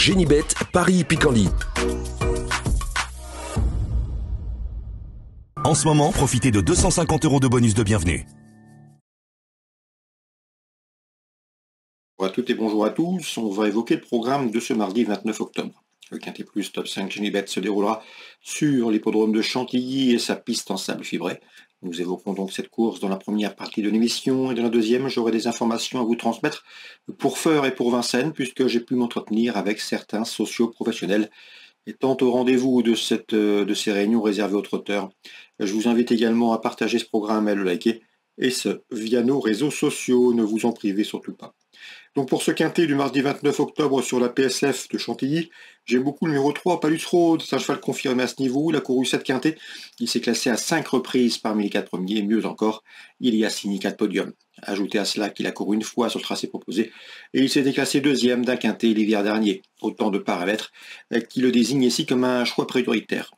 Génibet, Paris-Picardie. En ce moment, profitez de 250 € de bonus de bienvenue. Bonjour à toutes et bonjour à tous. On va évoquer le programme de ce mardi 29 octobre. Le Quintet Plus Top 5 Génibet se déroulera sur l'hippodrome de Chantilly et sa piste en sable fibré. Nous évoquons donc cette course dans la première partie de l'émission et dans la deuxième, j'aurai des informations à vous transmettre pour Feur et pour Vincennes puisque j'ai pu m'entretenir avec certains socio-professionnels étant au rendez-vous de ces réunions réservées aux trotteurs. Je vous invite également à partager ce programme, à le liker et ce via nos réseaux sociaux. Ne vous en privez surtout pas. Donc pour ce quintet du mardi 29 octobre sur la PSF de Chantilly, j'aime beaucoup le numéro 3, Palus Road. C'est un cheval confirmé à ce niveau. Il a couru 7 quintets. Il s'est classé à 5 reprises parmi les 4 premiers. Mieux encore, il y a signé 4 podiums. Ajoutez à cela qu'il a couru une fois sur le tracé proposé et il s'était classé deuxième d'un quintet l'hiver dernier. Autant de paramètres qui le désignent ici comme un choix prioritaire.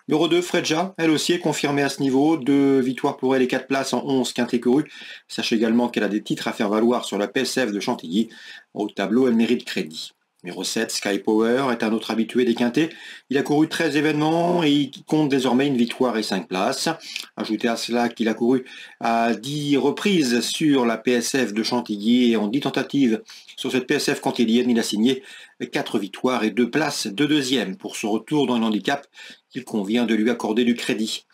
Numéro 2, Fredja, elle aussi est confirmée à ce niveau. 2 victoires pour elle et 4 places en 11 quintés courus. Sachez également qu'elle a des titres à faire valoir sur la PSF de Chantilly. Au tableau, elle mérite crédit. Numéro 7, Sky Power, est un autre habitué des quintets. Il a couru 13 événements et il compte désormais une victoire et 5 places. Ajoutez à cela qu'il a couru à 10 reprises sur la PSF de Chantilly et en 10 tentatives sur cette PSF cantilienne, il a signé 4 victoires et 2 places de deuxième. Pour ce retour dans le handicap, il convient de lui accorder du crédit.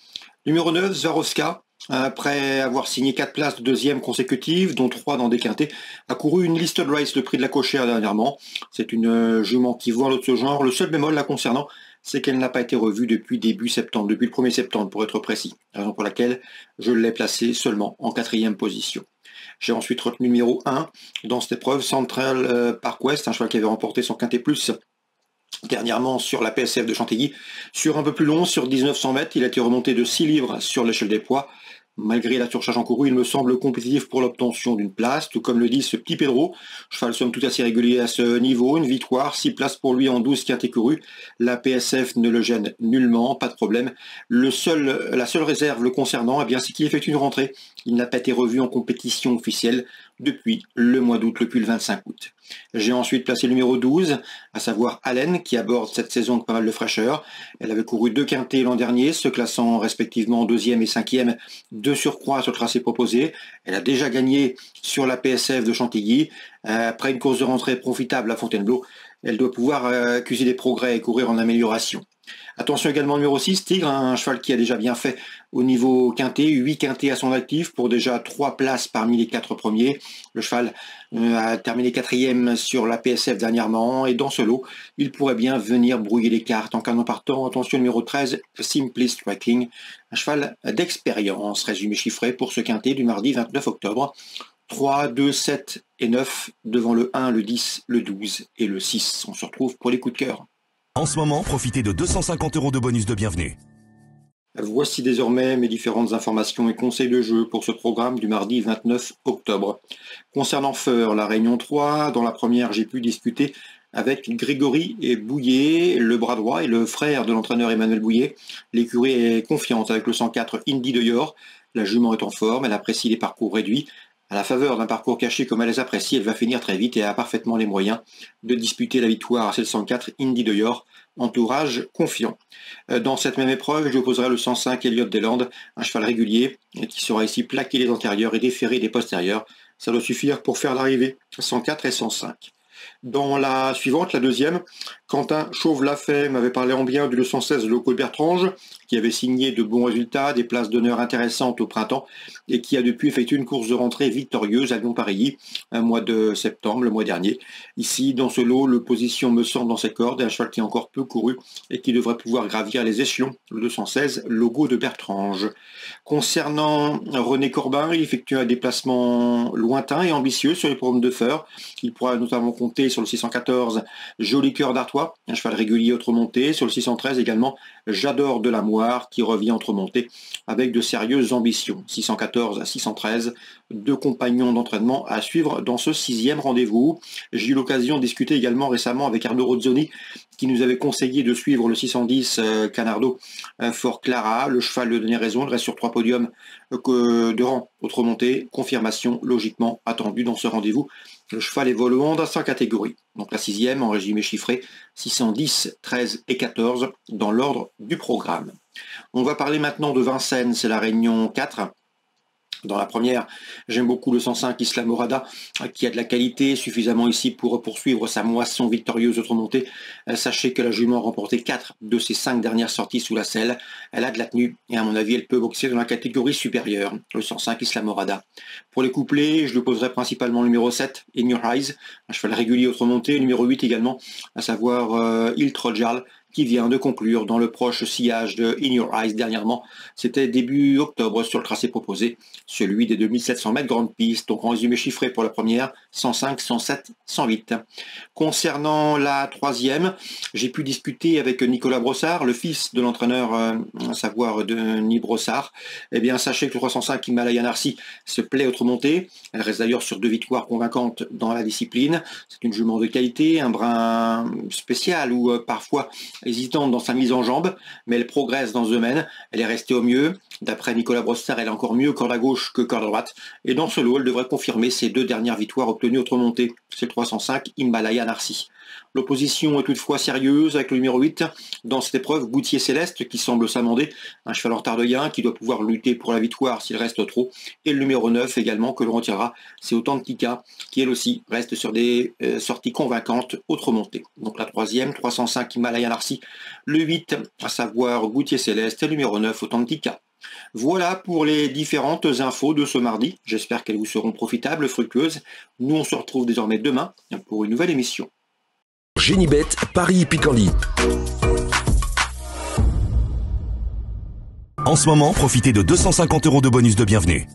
Numéro 9, Swarovska. Après avoir signé 4 places de deuxième consécutives, dont 3 dans des quintets, a couru une listed race de prix de la Cochère dernièrement. C'est une jument qui voit l'autre genre. Le seul bémol la concernant, c'est qu'elle n'a pas été revue depuis début septembre, depuis le 1er septembre pour être précis. Raison pour laquelle je l'ai placée seulement en 4e position. J'ai ensuite retenu le numéro 1 dans cette épreuve, Central Park West, un cheval qui avait remporté son quintet plus dernièrement sur la PSF de Chantilly. Sur un peu plus long, sur 1900 mètres, il a été remonté de 6 livres sur l'échelle des poids. Malgré la surcharge encourue, il me semble compétitif pour l'obtention d'une place, tout comme le dit ce petit Pedro. Cheval somme tout assez régulier à ce niveau, une victoire, 6 places pour lui en 12 quintés courus. La PSF ne le gêne nullement, pas de problème. La seule réserve le concernant, c'est qu'il effectue une rentrée. Il n'a pas été revu en compétition officielle depuis le mois d'août, depuis le 25 août. J'ai ensuite placé le numéro 12, à savoir Allen, qui aborde cette saison avec pas mal de fraîcheur. Elle avait couru 2 quintets l'an dernier, se classant respectivement en 2e et 5e, de surcroît sur le tracé proposé. Elle a déjà gagné sur la PSF de Chantilly. Après une course de rentrée profitable à Fontainebleau, elle doit pouvoir accuser des progrès et courir en amélioration. Attention également au numéro 6, Tigre, un cheval qui a déjà bien fait au niveau quintet, 8 quintets à son actif pour déjà 3 places parmi les 4 premiers. Le cheval a terminé 4e sur la PSF dernièrement et dans ce lot, il pourrait bien venir brouiller les cartes en cas non partant. Attention au numéro 13, Simply Striking, un cheval d'expérience, résumé chiffré pour ce quintet du mardi 29 octobre. 3, 2, 7 et 9 devant le 1, le 10, le 12 et le 6. On se retrouve pour les coups de cœur. En ce moment, profitez de 250 € de bonus de bienvenue. Voici désormais mes différentes informations et conseils de jeu pour ce programme du mardi 29 octobre. Concernant Feur, la réunion 3, dans la première, j'ai pu discuter avec Grégory et Bouillet, le bras droit et le frère de l'entraîneur Emmanuel Bouillet. L'écurie est confiante avec le 104 Indy de Yor. La jument est en forme, elle apprécie les parcours réduits. À la faveur d'un parcours caché comme elle les apprécie, elle va finir très vite et a parfaitement les moyens de disputer la victoire à celle 104 Indy de Yor, entourage confiant. Dans cette même épreuve, je opposerai le 105 Elliott des Landes, un cheval régulier qui saura ici plaquer les antérieurs et déférer les postérieurs. Ça doit suffire pour faire l'arrivée 104 et 105. Dans la suivante, la deuxième, Quentin Chauve-Lafay m'avait parlé en bien du 216 Loco de Bertrange, qui avait signé de bons résultats, des places d'honneur intéressantes au printemps, et qui a depuis effectué une course de rentrée victorieuse à Lyon-Parilly, un mois de septembre, le mois dernier. Ici, dans ce lot, l'opposition me semble dans ses cordes, un cheval qui a encore peu couru et qui devrait pouvoir gravir les échelons, le 216 Logo de Bertrange. Concernant René Corbin, il effectue un déplacement lointain et ambitieux sur les programmes de Feur. Il pourra notamment compter sur le 614 Joli Cœur d'Artois, un cheval régulier autre montée. Sur le 613 également J'adore de la Moire qui revient entre montées avec de sérieuses ambitions. 614 à 613, 2 compagnons d'entraînement à suivre dans ce 6e rendez-vous. J'ai eu l'occasion de discuter également récemment avec Arnaud Rozzoni qui nous avait conseillé de suivre le 610 Canardo Fort Clara. Le cheval lui donnait raison, il reste sur 3 podiums de rang autre montée. Confirmation logiquement attendue dans ce rendez-vous. Le cheval évolue dans sa catégorie. Donc la 6e en résumé chiffré, 610, 13 et 14 dans l'ordre du programme. On va parler maintenant de Vincennes, c'est la réunion 4. Dans la première, j'aime beaucoup le 105 Islamorada qui a de la qualité suffisamment ici pour poursuivre sa moisson victorieuse autre montée. Sachez que la jument a remporté 4 de ses 5 dernières sorties sous la selle. Elle a de la tenue et à mon avis elle peut boxer dans la catégorie supérieure, le 105 Islamorada. Pour les couplets, je lui poserai principalement le numéro 7, In Your Eyes, un cheval régulier autre montée, le numéro 8 également, à savoir Il Trojal, qui vient de conclure dans le proche sillage de In Your Eyes dernièrement. C'était début octobre sur le tracé proposé, celui des 2700 mètres grande piste. Donc en résumé chiffré pour la première, 105, 107, 108. Concernant la 3e, j'ai pu discuter avec Nicolas Brossard, le fils de l'entraîneur, à savoir de Denis Brossard. Eh bien, sachez que le 305 Himalaya Narcy se plaît autre montée. Elle reste d'ailleurs sur 2 victoires convaincantes dans la discipline. C'est une jument de qualité, un brin spécial ou parfois hésitante dans sa mise en jambe, mais elle progresse dans ce domaine. Elle est restée au mieux. D'après Nicolas Brossard, elle est encore mieux corde à gauche que corde à droite. Et dans ce lot, elle devrait confirmer ses 2 dernières victoires obtenues autre montée. C'est le 305 Himalaya Narcy. L'opposition est toutefois sérieuse avec le numéro 8 dans cette épreuve, Goutier Céleste, qui semble s'amender, un cheval en retard de gain qui doit pouvoir lutter pour la victoire s'il reste trop, et le numéro 9 également que l'on retirera, c'est Authentica, qui elle aussi reste sur des sorties convaincantes autre montée. Donc la 3e, 305 Himalaya Narcy, le 8, à savoir Goutier Céleste, et le numéro 9 Authentica. Voilà pour les différentes infos de ce mardi. J'espère qu'elles vous seront profitables, fructueuses. Nous, on se retrouve désormais demain pour une nouvelle émission. Génibet, Paris Picardie. En ce moment, profitez de 250 € de bonus de bienvenue.